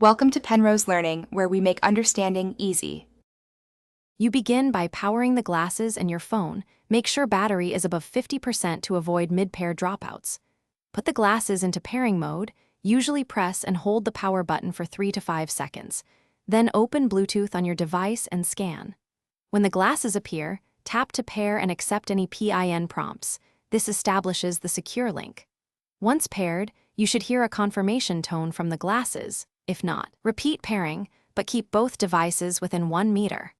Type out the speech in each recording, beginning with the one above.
Welcome to Penrose Learning, where we make understanding easy. You begin by powering the glasses and your phone. Make sure battery is above 50% to avoid mid-pair dropouts. Put the glasses into pairing mode. Usually press and hold the power button for 3 to 5 seconds. Then open Bluetooth on your device and scan. When the glasses appear, tap to pair and accept any PIN prompts. This establishes the secure link. Once paired, you should hear a confirmation tone from the glasses. If not, repeat pairing, but keep both devices within 1 meter.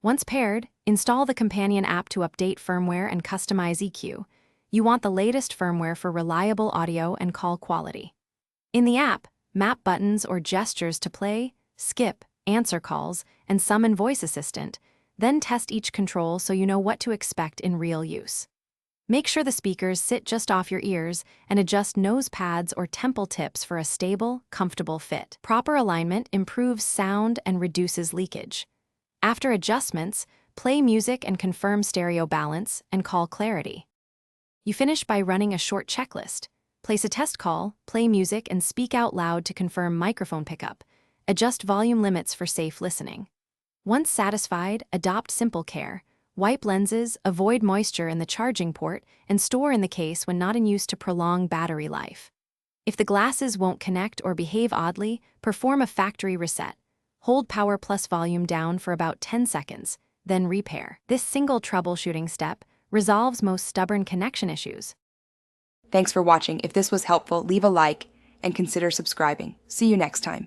Once paired, install the companion app to update firmware and customize EQ. You want the latest firmware for reliable audio and call quality. In the app, map buttons or gestures to play, skip, answer calls, and summon voice assistant, then test each control so you know what to expect in real use. Make sure the speakers sit just off your ears and adjust nose pads or temple tips for a stable, comfortable fit. Proper alignment improves sound and reduces leakage. After adjustments, play music and confirm stereo balance and call clarity. You finish by running a short checklist. Place a test call, play music, and speak out loud to confirm microphone pickup. Adjust volume limits for safe listening. Once satisfied, adopt simple care. Wipe lenses, avoid moisture in the charging port, and store in the case when not in use to prolong battery life. If the glasses won't connect or behave oddly, perform a factory reset. Hold power plus volume down for about 10 seconds, then repair. This single troubleshooting step resolves most stubborn connection issues. Thanks for watching. If this was helpful, leave a like and consider subscribing. See you next time.